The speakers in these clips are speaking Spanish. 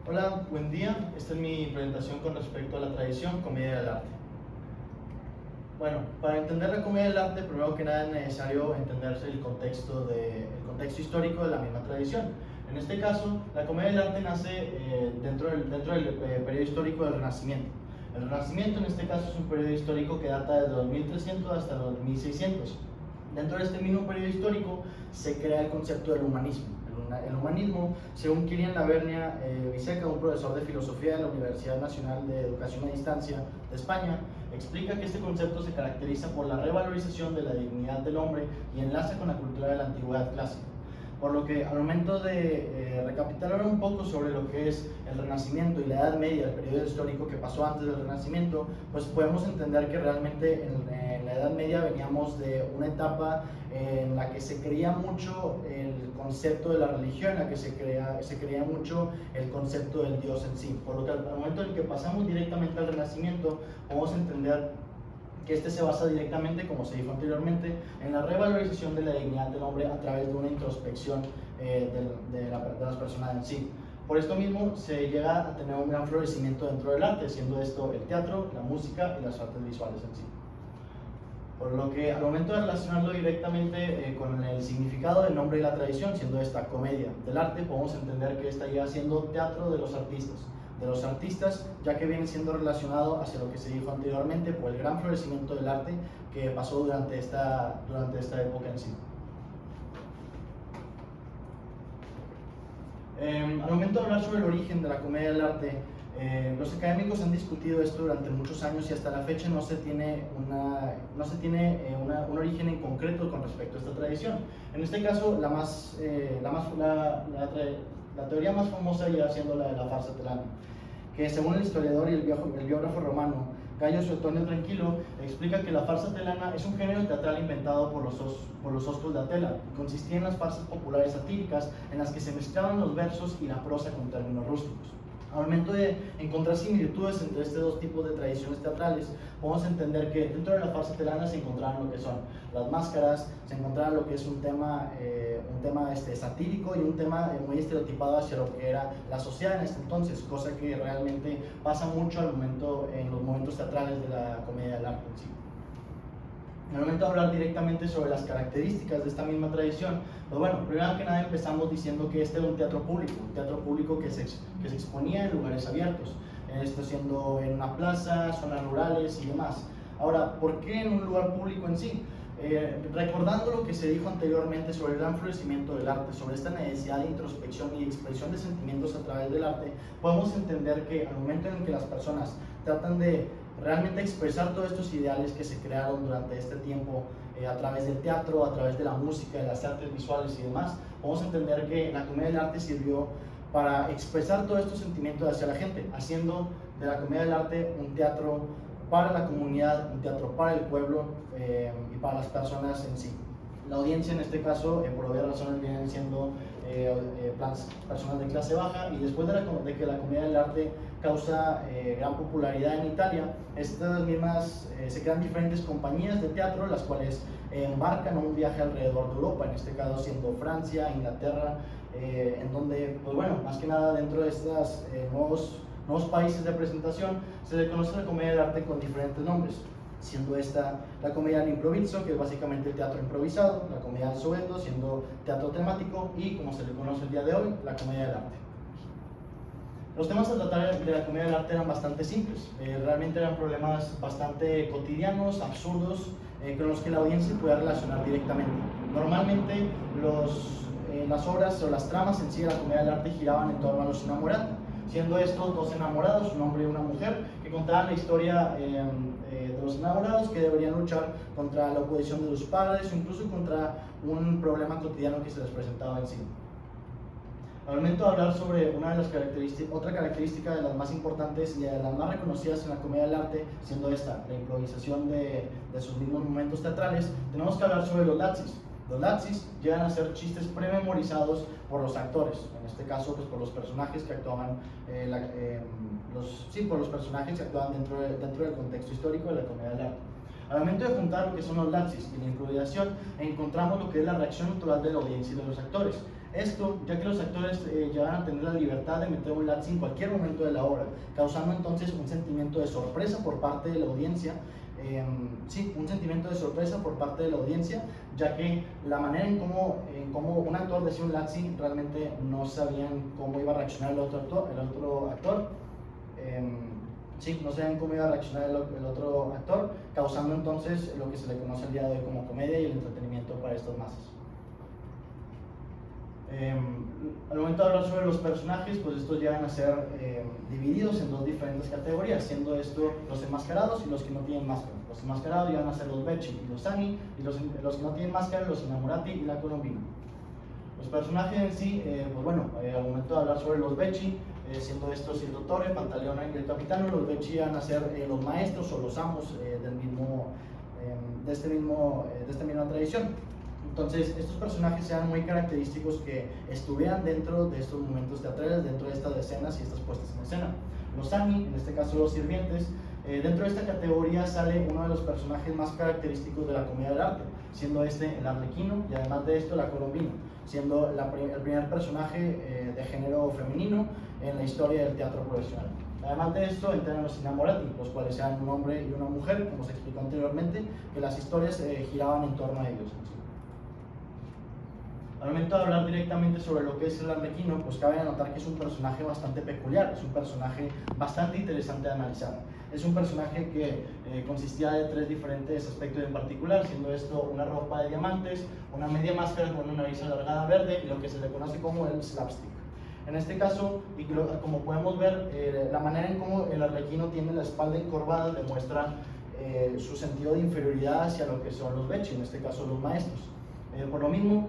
Hola, buen día. Esta es mi presentación con respecto a la tradición comedia del arte. Bueno, para entender la comedia del arte, primero que nada es necesario entenderse el contexto histórico de la misma tradición. En este caso, la comedia del arte nace dentro del periodo histórico del Renacimiento. El Renacimiento, en este caso, es un periodo histórico que data desde 2300 hasta los 1600. Dentro de este mismo periodo histórico se crea el concepto del humanismo. El humanismo, según Kilian Lavernia Viseca, un profesor de filosofía de la Universidad Nacional de Educación a Distancia de España, explica que este concepto se caracteriza por la revalorización de la dignidad del hombre y enlaza con la cultura de la antigüedad clásica. Por lo que al momento de recapitular un poco sobre lo que es el Renacimiento y la Edad Media, el periodo histórico que pasó antes del Renacimiento, pues podemos entender que realmente en la Edad Media veníamos de una etapa en la que se creía mucho el concepto de la religión, en la que se creía mucho el concepto del Dios en sí. Por lo que al momento en el que pasamos directamente al Renacimiento, podemos entender que este se basa directamente, como se dijo anteriormente, en la revalorización de la dignidad del hombre a través de una introspección de las personas en sí. Por esto mismo se llega a tener un gran florecimiento dentro del arte, siendo esto el teatro, la música y las artes visuales en sí. Por lo que al momento de relacionarlo directamente con el significado del nombre y la tradición, siendo esta comedia del arte, podemos entender que esta llega siendo teatro de los artistas, ya que viene siendo relacionado hacia lo que se dijo anteriormente por el gran florecimiento del arte que pasó durante esta época en sí. Al momento de hablar sobre el origen de la comedia del arte, los académicos han discutido esto durante muchos años y hasta la fecha no se tiene un origen en concreto con respecto a esta tradición. En este caso, la teoría más famosa llega siendo la de la farsa telana, que según el historiador y el biógrafo romano Gayo Suetonio Tranquilo, explica que la farsa telana es un género teatral inventado por los ostros de Atela y consistía en las farsas populares satíricas en las que se mezclaban los versos y la prosa con términos rústicos. Al momento de encontrar similitudes entre estos dos tipos de tradiciones teatrales, podemos entender que dentro de la farsa telana se encontraban lo que son las máscaras, se encontraba lo que es un tema satírico y un tema muy estereotipado hacia lo que era la sociedad en este entonces, cosa que realmente pasa mucho en los momentos teatrales de la comedia del arte en sí. En el momento de hablar directamente sobre las características de esta misma tradición, pues bueno, primero que nada empezamos diciendo que este era un teatro público que se exponía en lugares abiertos, esto siendo en una plaza, zonas rurales y demás. Ahora, ¿por qué en un lugar público en sí? Recordando lo que se dijo anteriormente sobre el gran florecimiento del arte, sobre esta necesidad de introspección y expresión de sentimientos a través del arte, podemos entender que al momento en que las personas tratan de realmente expresar todos estos ideales que se crearon durante este tiempo a través del teatro, a través de la música, de las artes visuales y demás, podemos entender que la comedia del arte sirvió para expresar todos estos sentimientos hacia la gente, haciendo de la comedia del arte un teatro para la comunidad, un teatro para el pueblo y para las personas en sí. La audiencia en este caso, por obvias razones, vienen siendo personas de clase baja, y después de que la comedia del arte causa gran popularidad en Italia, estas mismas se crean diferentes compañías de teatro, las cuales embarcan un viaje alrededor de Europa, en este caso siendo Francia, Inglaterra, en donde, pues bueno, más que nada dentro de estos nuevos países de presentación se le conoce la comedia del arte con diferentes nombres, siendo esta la comedia al improviso, que es básicamente el teatro improvisado, la comedia al sueldo, siendo teatro temático, y como se le conoce el día de hoy, la comedia del arte. Los temas a tratar de la comedia del arte eran bastante simples, realmente eran problemas bastante cotidianos, absurdos, con los que la audiencia podía relacionar directamente. Normalmente las obras o las tramas en sí de la comedia del arte giraban en torno a los enamorados, siendo estos dos enamorados, un hombre y una mujer, que contaban la historia de los enamorados que deberían luchar contra la oposición de sus padres o incluso contra un problema cotidiano que se les presentaba en sí. Al momento de hablar sobre otra característica de las más importantes y de las más reconocidas en la comedia del arte, siendo esta la improvisación de sus mismos momentos teatrales, tenemos que hablar sobre los lazis. Los lazis llegan a ser chistes prememorizados por los actores, en este caso pues por los personajes que actuaban, por los personajes que actuaban dentro del contexto histórico de la comedia del arte. Al momento de juntar lo que son los lazis y la improvisación, encontramos lo que es la reacción natural de la audiencia y de los actores. Esto, ya que los actores llegan a tener la libertad de meter un Lazzi en cualquier momento de la obra, causando entonces un sentimiento de sorpresa por parte de la audiencia. Sí, un sentimiento de sorpresa por parte de la audiencia, ya que la manera en cómo un actor decía un Lazzi, realmente no sabían cómo iba a reaccionar el otro actor. Sí, no sabían cómo iba a reaccionar el otro actor, causando entonces lo que se le conoce el día de hoy como comedia y el entretenimiento para estas masas. Al momento de hablar sobre los personajes, pues estos llegan a ser divididos en dos diferentes categorías, siendo esto los enmascarados y los que no tienen máscara. Los enmascarados llegan a ser los Becci y los Sani, y los que no tienen máscara, los Innamorati y la Colombina. Los personajes en sí, pues bueno, al momento de hablar sobre los Becci, siendo estos el Dottore, Pantaleone y el Capitano, los Becci llegan a ser los maestros o los amos de esta misma tradición. Entonces, estos personajes eran muy característicos que estuvieran dentro de estos momentos teatrales, dentro de estas escenas y estas puestas en escena. Los Sani, en este caso los sirvientes, dentro de esta categoría sale uno de los personajes más característicos de la comedia del arte, siendo este el arlequino y además de esto la colombina, siendo el primer personaje de género femenino en la historia del teatro profesional. Además de esto entran los Innamorati, los cuales eran un hombre y una mujer, como se explicó anteriormente, que las historias giraban en torno a ellos. Al momento de hablar directamente sobre lo que es el arlequino, pues cabe anotar que es un personaje bastante peculiar, es un personaje bastante interesante de analizar. Es un personaje que consistía de tres diferentes aspectos en particular, siendo esto una ropa de diamantes, una media máscara con una nariz alargada verde y lo que se le conoce como el slapstick. En este caso, y como podemos ver, la manera en cómo el arlequino tiene la espalda encorvada demuestra su sentido de inferioridad hacia lo que son los Becci, en este caso los maestros. Por lo mismo,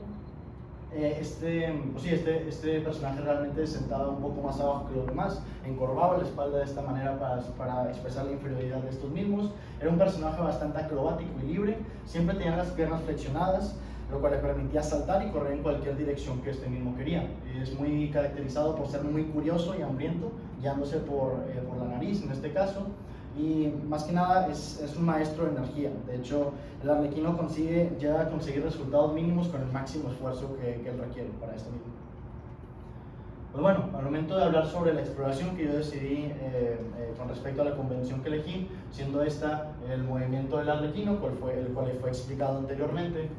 este personaje realmente se sentaba un poco más abajo que los demás, encorvaba la espalda de esta manera para expresar la inferioridad de estos mismos. Era un personaje bastante acrobático y libre, siempre tenía las piernas flexionadas, lo cual le permitía saltar y correr en cualquier dirección que este mismo quería. Es muy caracterizado por ser muy curioso y hambriento, guiándose por la nariz en este caso. Y más que nada es un maestro de energía. De hecho, el arlequino llega a conseguir resultados mínimos con el máximo esfuerzo que él requiere para esto mismo. Pues bueno, al momento de hablar sobre la exploración que yo decidí con respecto a la convención que elegí, siendo esta el movimiento del arlequino, el cual fue explicado anteriormente.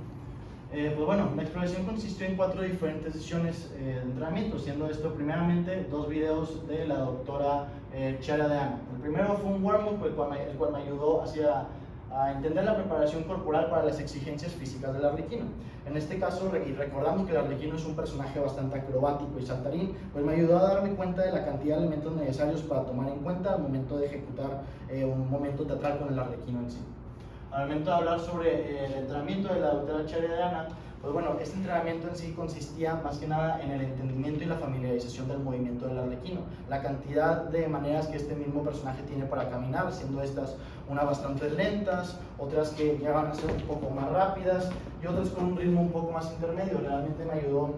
Pues bueno, la exploración consistió en 4 diferentes sesiones de entrenamiento, siendo esto primeramente 2 videos de la doctora Chiara De Anna. El primero fue un warm-up, el cual me ayudó a entender la preparación corporal para las exigencias físicas del arlequino. En este caso, y recordamos que el arlequino es un personaje bastante acrobático y saltarín, pues me ayudó a darme cuenta de la cantidad de elementos necesarios para tomar en cuenta al momento de ejecutar un momento teatral con el arlequino en sí. Al momento de hablar sobre el entrenamiento de la doctora Chiara De Anna, pues bueno, este entrenamiento en sí consistía más que nada en el entendimiento y la familiarización del movimiento del arlequino, la cantidad de maneras que este mismo personaje tiene para caminar, siendo estas unas bastante lentas, otras que llegan a ser un poco más rápidas y otras con un ritmo un poco más intermedio. Realmente me ayudó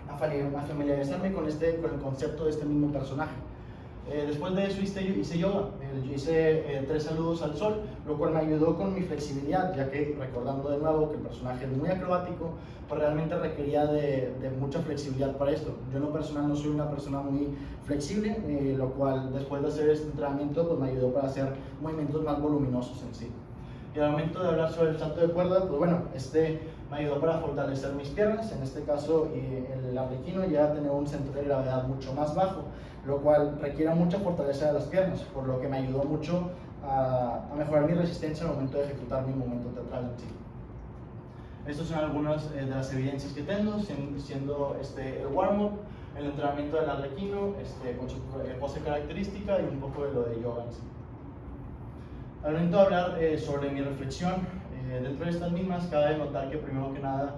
a familiarizarme con el concepto de este mismo personaje. Después de eso hice yoga, hice 3 saludos al sol, lo cual me ayudó con mi flexibilidad, ya que recordando de nuevo que el personaje es muy acrobático, pues realmente requería de mucha flexibilidad para esto. Yo en lo personal no soy una persona muy flexible, lo cual después de hacer este entrenamiento pues me ayudó para hacer movimientos más voluminosos en sí. Y al momento de hablar sobre el salto de cuerda, pues bueno, me ayudó para fortalecer mis piernas. En este caso, el arlequino llega a tener un centro de gravedad mucho más bajo, lo cual requiere mucha fortaleza de las piernas, por lo que me ayudó mucho a mejorar mi resistencia al momento de ejecutar mi momento teatral en sí. Estas son algunas de las evidencias que tengo, siendo el warm-up, el entrenamiento del arlequino, con su pose característica y un poco de lo de yoga en sí. Al momento de hablar sobre mi reflexión, dentro de estas mismas, cabe notar que primero que nada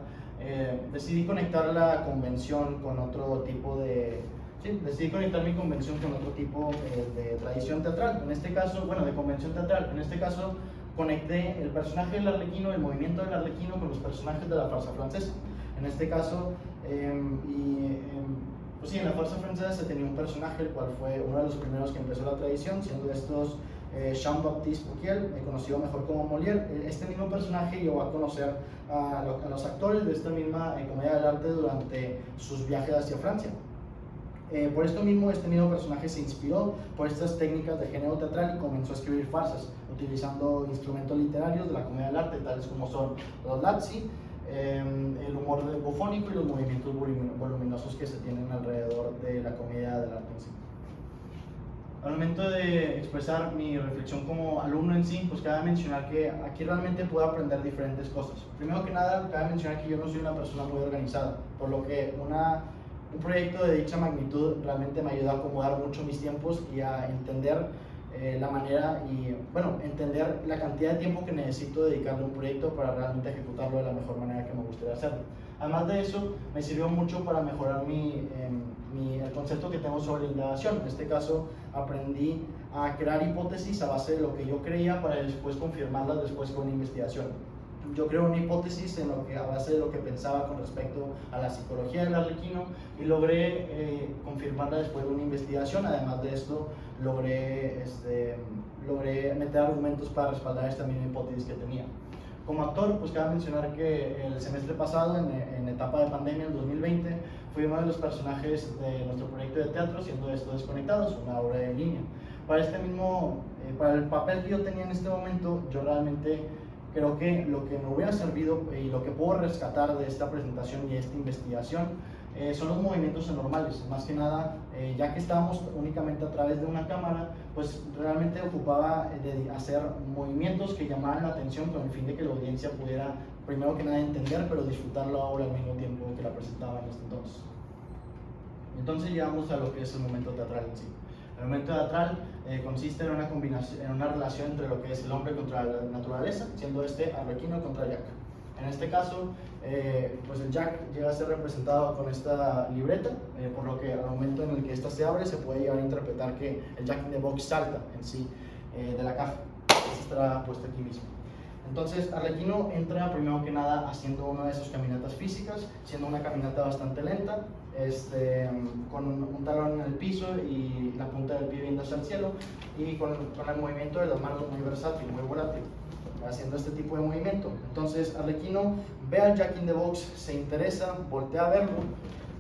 decidí conectar la convención con otro tipo de... Sí, decidí conectar mi convención con otro tipo de tradición teatral, en este caso, bueno, de convención teatral. En este caso, conecté el personaje del arlequino, el movimiento del arlequino con los personajes de la farsa francesa. En este caso, pues sí, en la farsa francesa se tenía un personaje, el cual fue uno de los primeros que empezó la tradición, siendo estos Jean-Baptiste Poquiel, conocido mejor como Molière. Este mismo personaje llevó a conocer a los actores de esta misma comedia del arte durante sus viajes hacia Francia. Por esto mismo, este mismo personaje se inspiró por estas técnicas de género teatral y comenzó a escribir farsas, utilizando instrumentos literarios de la comedia del arte, tales como son los lazzi, el humor bufónico y los movimientos voluminosos que se tienen alrededor de la comedia del arte en sí. Al momento de expresar mi reflexión como alumno en sí, pues cabe mencionar que aquí realmente puedo aprender diferentes cosas. Primero que nada, cabe mencionar que yo no soy una persona muy organizada, por lo que un proyecto de dicha magnitud realmente me ayuda a acomodar mucho mis tiempos y a entender la manera y, bueno, entender la cantidad de tiempo que necesito dedicarle a un proyecto para realmente ejecutarlo de la mejor manera que me gustaría hacerlo. Además de eso, me sirvió mucho para mejorar el concepto que tengo sobre la indagación. En este caso, aprendí a crear hipótesis a base de lo que yo creía para después confirmarlas después con investigación. Yo creo una hipótesis a base de lo que pensaba con respecto a la psicología del Arlequino y logré confirmarla después de una investigación. Además de esto, logré meter argumentos para respaldar esta misma hipótesis que tenía. Como actor, pues cabe mencionar que el semestre pasado, en etapa de pandemia, en 2020, fui uno de los personajes de nuestro proyecto de teatro, siendo esto Desconectados, una obra en línea. Para el papel que yo tenía en este momento, yo realmente creo que lo que me hubiera servido y lo que puedo rescatar de esta presentación y esta investigación son los movimientos anormales. Más que nada, ya que estábamos únicamente a través de una cámara, pues realmente ocupaba de hacer movimientos que llamaran la atención con el fin de que la audiencia pudiera, primero que nada, entender, pero disfrutar la obra al mismo tiempo que la presentaba en este entonces. Entonces llegamos a lo que es el momento teatral en sí. El momento teatral consiste en una relación entre lo que es el hombre contra la naturaleza, siendo este Arlequino contra Jack. En este caso, pues el Jack llega a ser representado con esta libreta, por lo que al momento en el que esta se abre se puede llegar a interpretar que el Jack in the Box salta en sí de la caja. Esto estará puesto aquí mismo. Entonces, Arlequino entra primero que nada haciendo una de sus caminatas físicas, siendo una caminata bastante lenta, con un talón en el piso y la punta del pie viendo hacia el cielo, y con el movimiento de las manos muy versátil, muy volátil, haciendo este tipo de movimiento. Entonces, Arlequino ve al Jack in the Box, se interesa, voltea a verlo,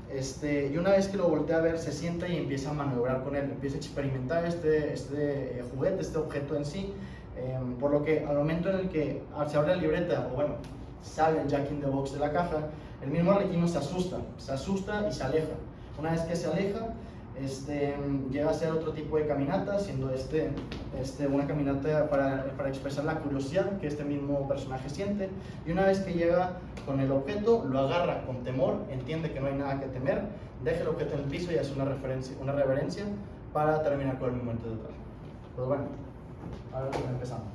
y una vez que lo voltea a ver, se sienta y empieza a maniobrar con él, empieza a experimentar este juguete, este objeto en sí. Por lo que al momento en el que se abre la libreta, o bueno, sale el Jack in the Box de la caja, el mismo Arlequino se asusta y se aleja. Una vez que se aleja, llega a hacer otro tipo de caminata, siendo una caminata para expresar la curiosidad que este mismo personaje siente. Y una vez que llega con el objeto, lo agarra con temor, entiende que no hay nada que temer, deja el objeto en el piso y hace una reverencia para terminar con el momento de atrás. Pues bueno, ahora empezamos.